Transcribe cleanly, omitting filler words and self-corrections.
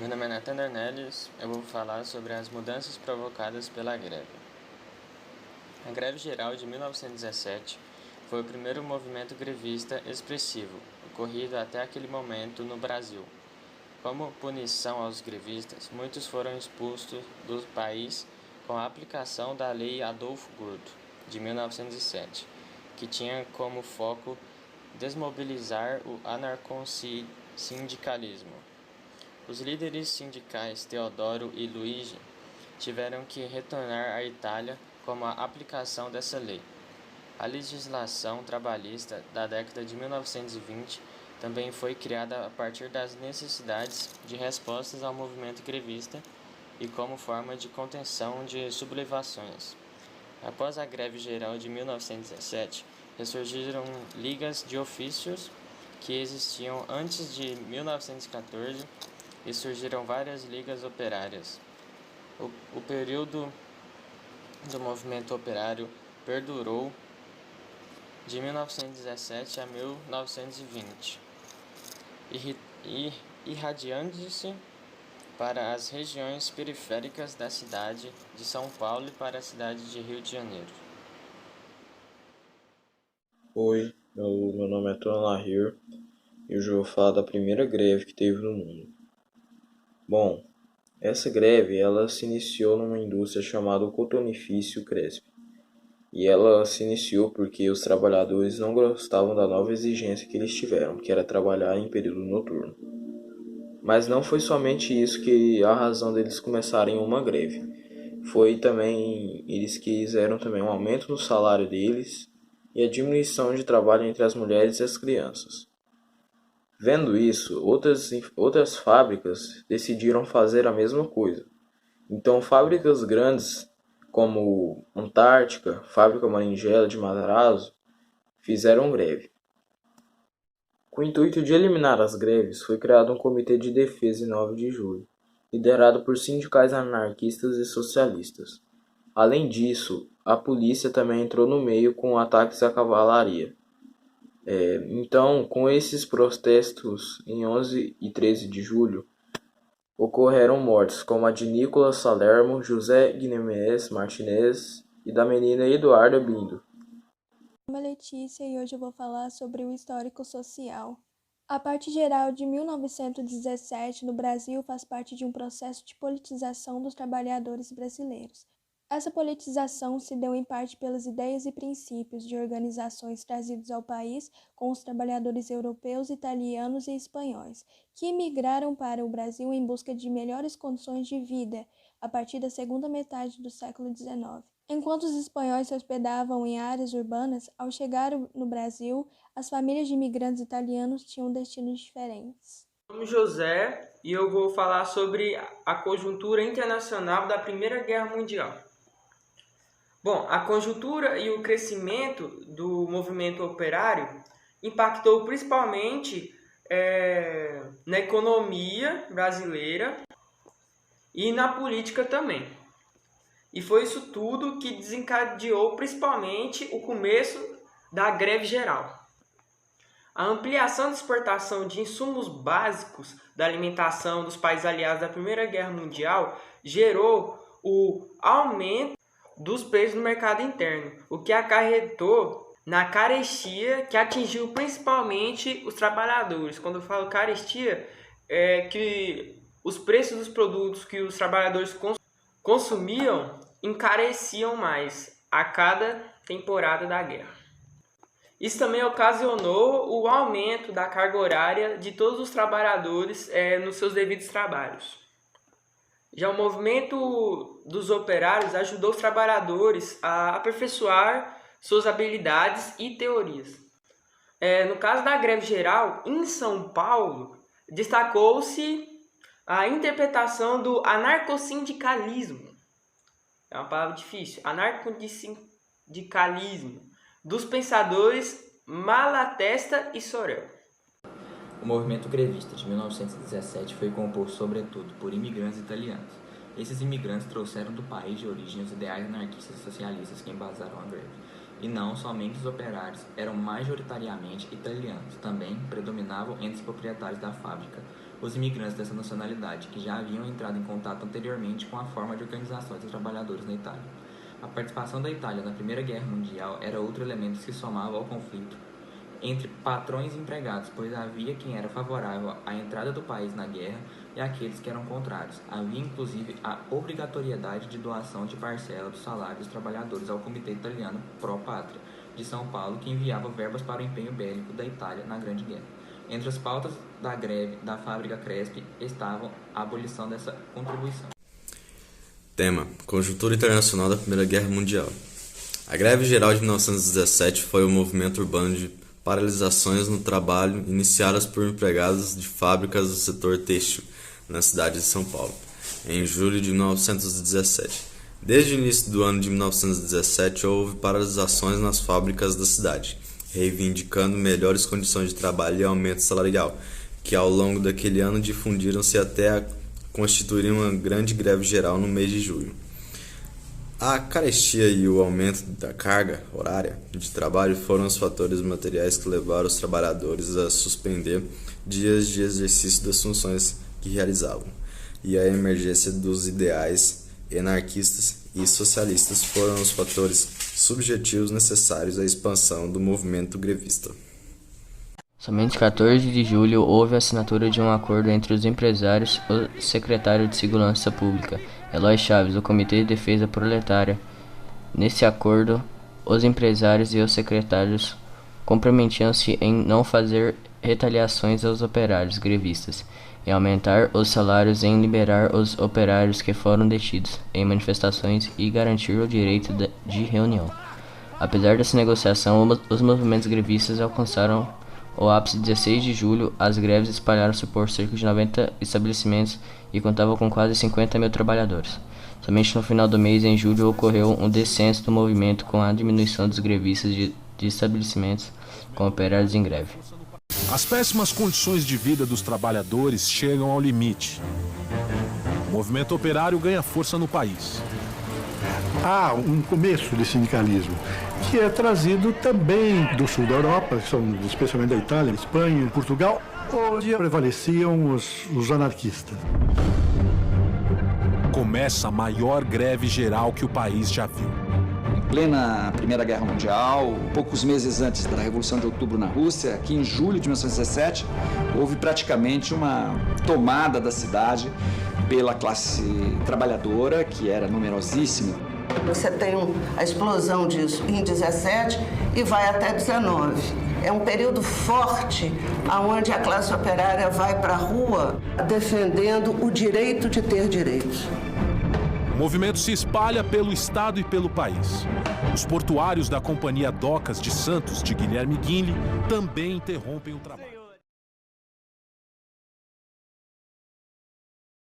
Meu nome é Nathan Dornelles, eu vou falar sobre as mudanças provocadas pela greve. A Greve Geral de 1917 foi o primeiro movimento grevista expressivo ocorrido até aquele momento no Brasil. Como punição aos grevistas, muitos foram expulsos do país com a aplicação da Lei Adolfo Gurto, de 1907, que tinha como foco desmobilizar o anarcossindicalismo. Os líderes sindicais Teodoro e Luigi tiveram que retornar à Itália com a aplicação dessa lei. A legislação trabalhista da década de 1920 também foi criada a partir das necessidades de respostas ao movimento grevista e como forma de contenção de sublevações. Após a greve geral de 1917, ressurgiram ligas de ofícios que existiam antes de 1914 e surgiram várias ligas operárias. O período do movimento operário perdurou de 1917 a 1920, irradiando-se para as regiões periféricas da cidade de São Paulo e para a cidade de Rio de Janeiro. Oi, meu nome é Tom Lahir e hoje eu vou falar da primeira greve que teve no mundo. Bom, essa greve ela se iniciou numa indústria chamada Cotonifício Cresp. E ela se iniciou porque os trabalhadores não gostavam da nova exigência que eles tiveram, que era trabalhar em período noturno. Mas não foi somente isso que a razão deles começarem uma greve. Foi também, eles quiseram também um aumento no salário deles e a diminuição de trabalho entre as mulheres e as crianças. Vendo isso, outras fábricas decidiram fazer a mesma coisa. Então, fábricas grandes como Antártica, Fábrica Maringela de Matarazzo, fizeram greve. Com o intuito de eliminar as greves, foi criado um comitê de defesa em 9 de julho, liderado por sindicais anarquistas e socialistas. Além disso, a polícia também entrou no meio com ataques à cavalaria. Então, com esses protestos, em 11 e 13 de julho, ocorreram mortes como a de Nicolas Salermo, José Guimarães Martinez e da menina Eduarda Bindo. Meu nome é Letícia e hoje eu vou falar sobre o histórico social. A parte geral de 1917 no Brasil faz parte de um processo de politização dos trabalhadores brasileiros. Essa politização se deu em parte pelas ideias e princípios de organizações trazidos ao país com os trabalhadores europeus, italianos e espanhóis, que imigraram para o Brasil em busca de melhores condições de vida a partir da segunda metade do século XIX. Enquanto os espanhóis se hospedavam em áreas urbanas, ao chegar no Brasil, as famílias de imigrantes italianos tinham destinos diferentes. Meu nome é José e eu vou falar sobre a conjuntura internacional da Primeira Guerra Mundial. Bom, a conjuntura e o crescimento do movimento operário impactou principalmente na economia brasileira e na política também. E foi isso tudo que desencadeou principalmente o começo da greve geral. A ampliação da exportação de insumos básicos da alimentação dos países aliados da Primeira Guerra Mundial gerou o aumento dos preços no mercado interno, o que acarretou na carestia que atingiu principalmente os trabalhadores. Quando eu falo carestia, é que os preços dos produtos que os trabalhadores consumiam encareciam mais a cada temporada da guerra. Isso também ocasionou o aumento da carga horária de todos os trabalhadores nos seus devidos trabalhos. Já o movimento dos operários ajudou os trabalhadores a aperfeiçoar suas habilidades e teorias. No caso da greve geral, em São Paulo, destacou-se a interpretação do anarcossindicalismo. É uma palavra difícil. Anarcossindicalismo dos pensadores Malatesta e Sorel. O movimento grevista de 1917 foi composto sobretudo por imigrantes italianos. Esses imigrantes trouxeram do país de origem os ideais anarquistas e socialistas que embasaram a greve. E não somente os operários, eram majoritariamente italianos, também predominavam entre os proprietários da fábrica, os imigrantes dessa nacionalidade, que já haviam entrado em contato anteriormente com a forma de organização dos trabalhadores na Itália. A participação da Itália na Primeira Guerra Mundial era outro elemento que se somava ao conflito entre patrões e empregados, pois havia quem era favorável à entrada do país na guerra e aqueles que eram contrários. Havia inclusive a obrigatoriedade de doação de parcela do salário dos trabalhadores ao Comitê Italiano Pro Pátria de São Paulo, que enviava verbas para o empenho bélico da Itália na Grande Guerra. Entre as pautas da greve da fábrica Crespi estavam a abolição dessa contribuição. Tema: Conjuntura internacional da Primeira Guerra Mundial. A greve geral de 1917 foi um movimento urbano de paralisações no trabalho iniciadas por empregados de fábricas do setor têxtil na cidade de São Paulo, em julho de 1917. Desde o início do ano de 1917 houve paralisações nas fábricas da cidade, reivindicando melhores condições de trabalho e aumento salarial, que ao longo daquele ano difundiram-se até a constituir uma grande greve geral no mês de julho. A carestia e o aumento da carga horária de trabalho foram os fatores materiais que levaram os trabalhadores a suspender dias de exercício das funções que realizavam, e a emergência dos ideais anarquistas e socialistas foram os fatores subjetivos necessários à expansão do movimento grevista. Somente 14 de julho houve a assinatura de um acordo entre os empresários e o secretário de Segurança Pública, Eloy Chaves, do Comitê de Defesa Proletária. Nesse acordo, os empresários e os secretários comprometiam-se em não fazer retaliações aos operários grevistas, em aumentar os salários, em liberar os operários que foram detidos em manifestações e garantir o direito de reunião. Apesar dessa negociação, os movimentos grevistas alcançaram o ápice 16 de julho. As greves espalharam-se por cerca de 90 estabelecimentos e contavam com quase 50 mil trabalhadores. Somente no final do mês, em julho, ocorreu um descenso do movimento com a diminuição dos grevistas de estabelecimentos com operários em greve. As péssimas condições de vida dos trabalhadores chegam ao limite. O movimento operário ganha força no país. Há um começo de sindicalismo, que é trazido também do sul da Europa, que são especialmente da Itália, Espanha, Portugal, onde prevaleciam os anarquistas. Começa a maior greve geral que o país já viu. Em plena Primeira Guerra Mundial, poucos meses antes da Revolução de Outubro na Rússia, aqui em julho de 1917, houve praticamente uma tomada da cidade pela classe trabalhadora, que era numerosíssima. Você tem a explosão disso em 17 e vai até 19. É um período forte onde a classe operária vai para a rua defendendo o direito de ter direitos. O movimento se espalha pelo estado e pelo país. Os portuários da Companhia Docas de Santos, de Guilherme Guinle, também interrompem o trabalho.